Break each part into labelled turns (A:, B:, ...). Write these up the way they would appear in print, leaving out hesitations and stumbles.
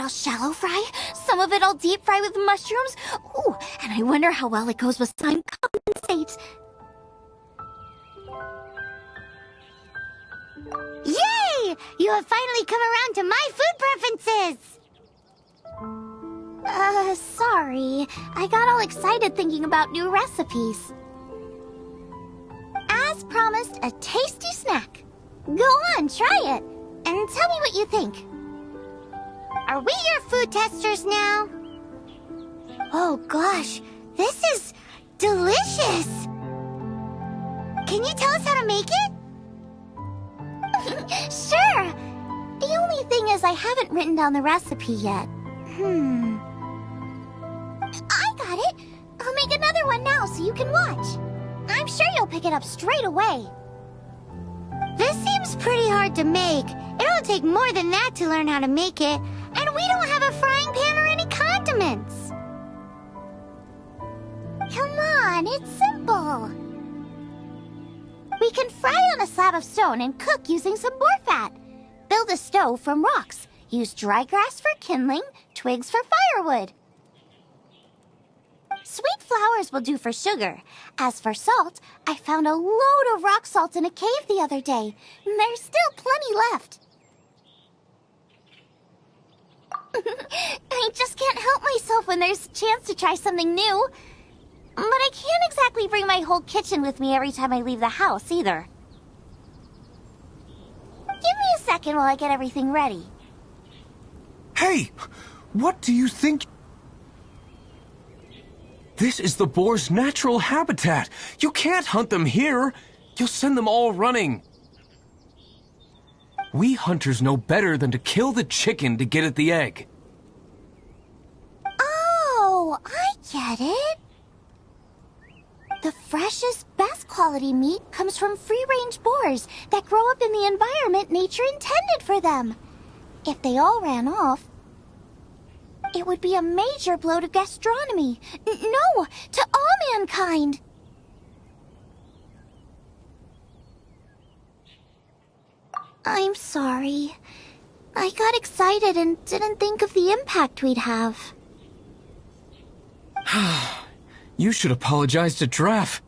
A: I'll shallow fry, some of it I'll deep fry with mushrooms. Ooh, and I wonder how well it goes with slime condensate.
B: Yay! You have finally come around to my food preferences!
A: Sorry. I got all excited thinking about new recipes. As promised, a tasty snack. Go on, try it, and tell me what you think.
B: Are we your food testers now? Oh gosh, this is delicious! Can you tell us how to make it?
A: Sure! The only thing is I haven't written down the recipe yet. I got it! I'll make another one now so you can watch. I'm sure you'll pick it up straight away.
B: This seems pretty hard to make. It'll take more than that to learn how to make it. And we don't have a frying pan or any condiments.
A: Come on, it's simple. We can fry on a slab of stone and cook using some boar fat. Build a stove from rocks. Use dry grass for kindling, twigs for firewood. Sweet flowers will do for sugar. As for salt, I found a load of rock salt in a cave the other day. There's still plenty left. I just can't help myself when there's a chance to try something new. But I can't exactly bring my whole kitchen with me every time I leave the house, either. Give me a second while I get everything ready.
C: Hey! What do you think? This is the boar's natural habitat. You can't hunt them here. You'll send them all running. We hunters know better than to kill the chicken to get at the egg.
A: Oh, I get it. The freshest, best quality meat comes from free-range boars that grow up in the environment nature intended for them. If they all ran off, it would be a major blow to gastronomy. No, to all mankind. I'm sorry. I got excited and didn't think of the impact we'd have.
C: You should apologize to Draff.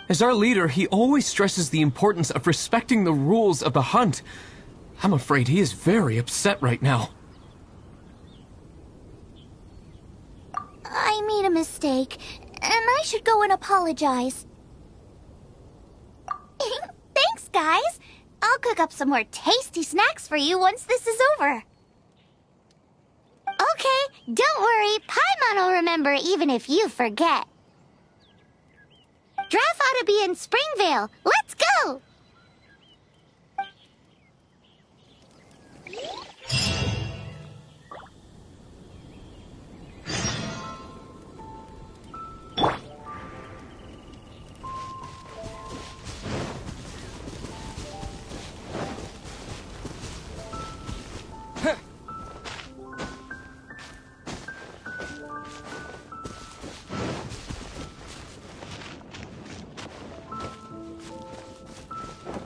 C: As our leader, he always stresses the importance of respecting the rules of the hunt. I'm afraid he is very upset right now.
A: I made a mistake, and I should go and apologize. Thanks, guys. I'll cook up some more tasty snacks for you once this is over.
B: Okay, don't worry. Paimon will remember even if you forget. Draff ought to be in Springvale. Let's go!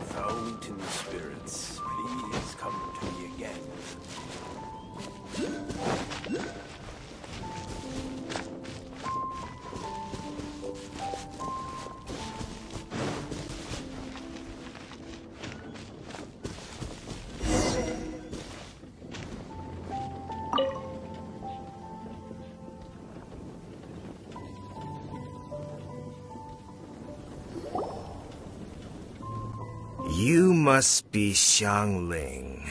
D: Fountain spirits, please come to me again.
E: You must be Xiangling.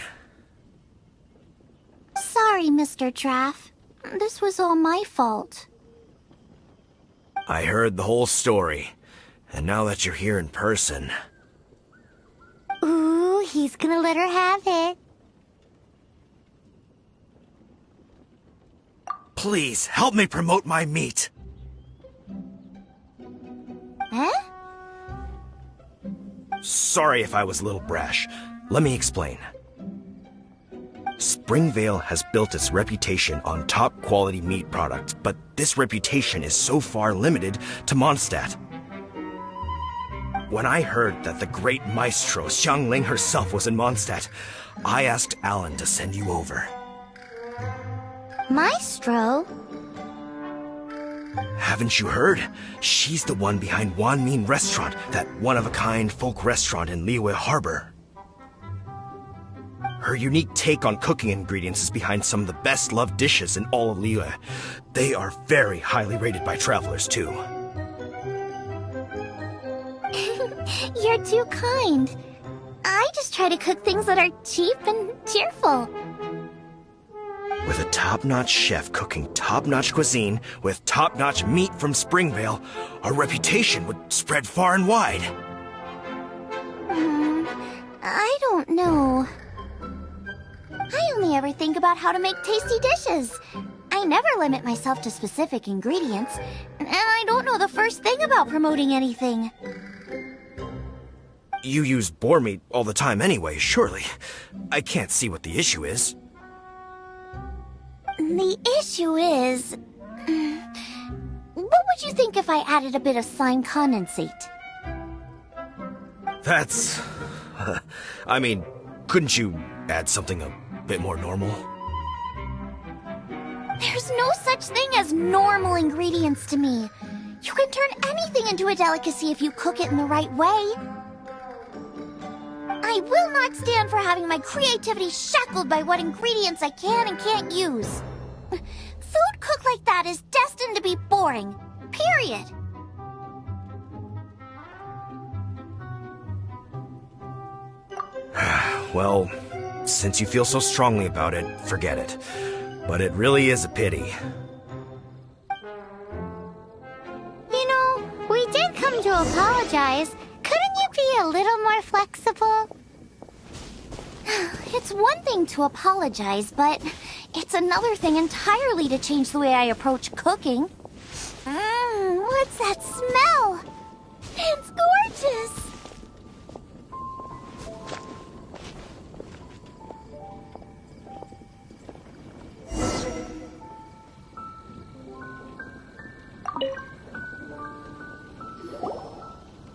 A: Sorry, Mr. Draff. This was all my fault.
E: I heard the whole story, and now that you're here in person...
B: Ooh, he's gonna let her have it.
E: Please, help me promote my meat.
A: Huh?
E: Sorry if I was a little brash. Let me explain. Springvale has built its reputation on top-quality meat products, but this reputation is so far limited to Mondstadt. When I heard that the great maestro Xiangling herself was in Mondstadt, I asked Alan to send you over.
B: Maestro?
E: Haven't you heard? She's the one behind Wan Min Restaurant, that one-of-a-kind folk restaurant in Liyue Harbor. Her unique take on cooking ingredients is behind some of the best-loved dishes in all of Liyue. They are very highly rated by travelers, too.
A: You're too kind. I just try to cook things that are cheap and cheerful.
E: With a top-notch chef cooking top-notch cuisine with top-notch meat from Springvale, our reputation would spread far and wide.
A: I don't know. I only ever think about how to make tasty dishes. I never limit myself to specific ingredients, and I don't know the first thing about promoting anything.
E: You use boar meat all the time anyway, surely. I can't see what the issue is.
A: The issue is... What would you think if I added a bit of slime condensate?
E: That's... I mean, couldn't you add something a bit more normal?
A: There's no such thing as normal ingredients to me. You can turn anything into a delicacy if you cook it in the right way. I will not stand for having my creativity shackled by what ingredients I can and can't use. Food cooked like that is destined to be boring. Period.
E: Well, since you feel so strongly about it, forget it. But it really is a pity.
B: You know, we did come to apologize. Couldn't you be a little more flexible?
A: It's one thing to apologize, but it's another thing entirely to change the way I approach cooking. What's that smell? It's gorgeous!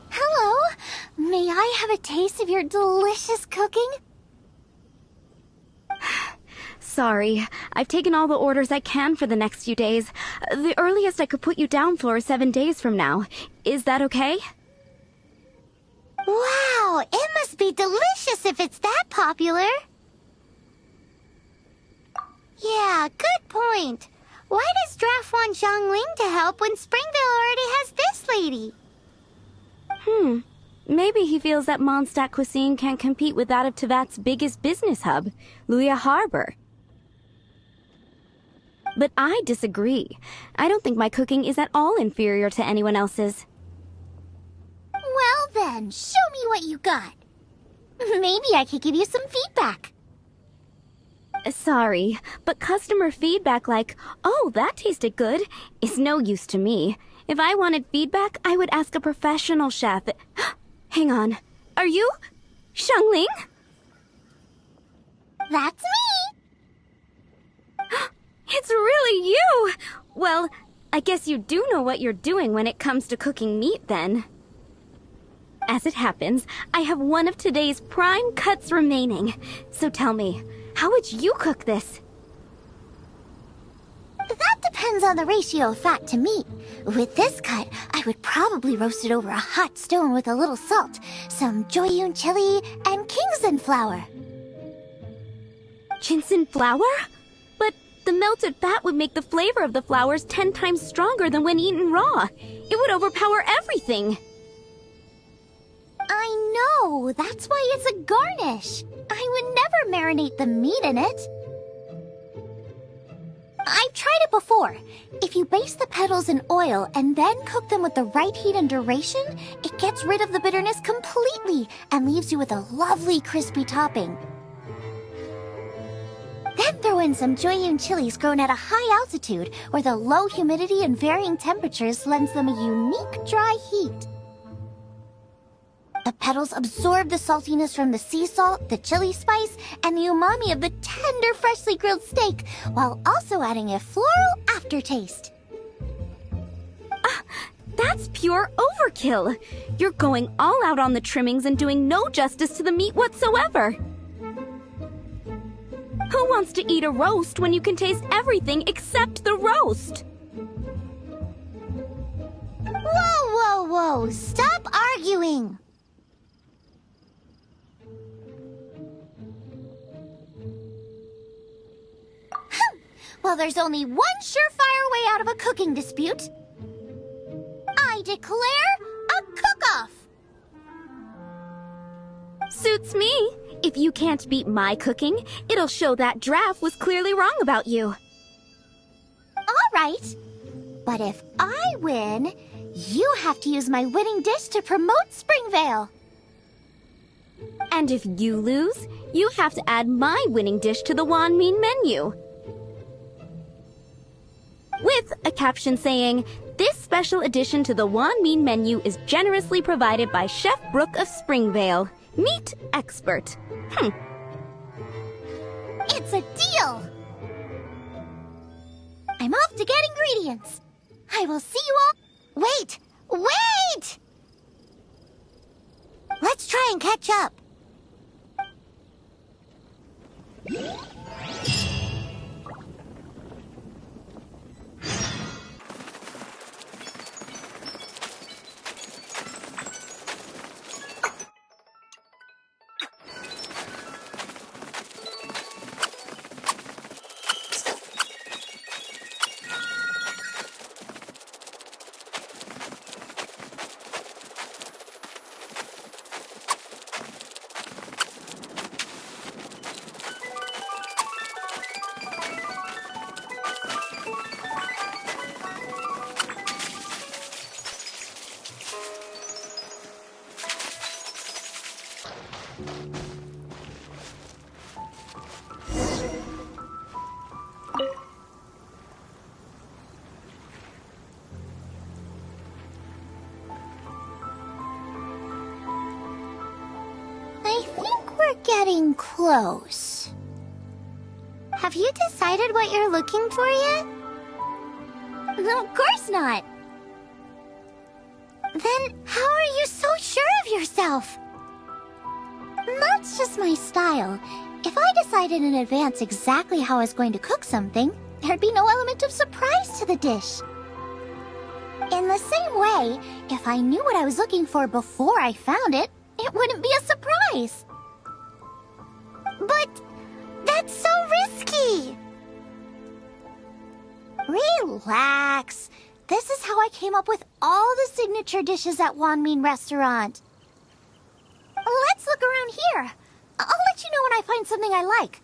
A: Hello? May I have a taste of your delicious cooking?
F: Sorry, I've taken all the orders I can for the next few days. The earliest I could put you down for is 7 days from now. Is that okay?
B: Wow, it must be delicious if it's that popular. Yeah, good point. Why does Draft want Zhongling to help when Springvale already has this lady?
F: Maybe he feels that Mondstadt cuisine can't compete with that of Tevat's biggest business hub, Liyue Harbor. But I disagree. I don't think my cooking is at all inferior to anyone else's.
A: Well then, show me what you got. Maybe I could give you some feedback.
F: Sorry, but customer feedback like, "Oh, that tasted good," is no use to me. If I wanted feedback, I would ask a professional chef. Hang on. Are you Zhongling?
A: That's me!
F: It's really you! Well, I guess you do know what you're doing when it comes to cooking meat, then. As it happens, I have one of today's prime cuts remaining. So tell me, how would you cook this?
A: That depends on the ratio of fat to meat. With this cut, I would probably roast it over a hot stone with a little salt, some Joyun chili, and Kingston flour.
F: Ginseng flour? But the melted fat would make the flavor of the flowers 10 times stronger than when eaten raw. It would overpower everything.
A: I know, that's why it's a garnish. I would never marinate the meat in it. I've tried it before. If you baste the petals in oil and then cook them with the right heat and duration, it gets rid of the bitterness completely and leaves you with a lovely crispy topping. Then throw in some Joyun chilies grown at a high altitude where the low humidity and varying temperatures lends them a unique dry heat. The petals absorb the saltiness from the sea salt, the chili spice, and the umami of the tender, freshly grilled steak, while also adding a floral aftertaste.
F: That's pure overkill. You're going all out on the trimmings and doing no justice to the meat whatsoever. Who wants to eat a roast when you can taste everything except the roast?
B: Whoa, whoa, whoa! Stop arguing!
A: Well, there's only one surefire way out of a cooking dispute. I declare a cook-off!
F: Suits me. If you can't beat my cooking, it'll show that Draft was clearly wrong about you.
A: All right. But if I win, you have to use my winning dish to promote Springvale.
F: And if you lose, you have to add my winning dish to the Wan Min menu. With a caption saying, "This special addition to the Wan Min menu is generously provided by Chef Brooke of Springvale, meat expert."
A: It's a deal! I'm off to get ingredients. I will see you all...
B: Wait! Wait! Let's try and catch up.
A: I think we're getting close.
B: Have you decided what you're looking for yet?
A: Of course not.
B: Then how are you so sure of yourself?
A: That's just my style. If I decided in advance exactly how I was going to cook something, there'd be no element of surprise to the dish. In the same way, if I knew what I was looking for before I found it, it wouldn't be a surprise.
B: But that's so risky!
A: Relax. This is how I came up with all the signature dishes at Wan Min Restaurant. Let's look around here. I'll let you know when I find something I like.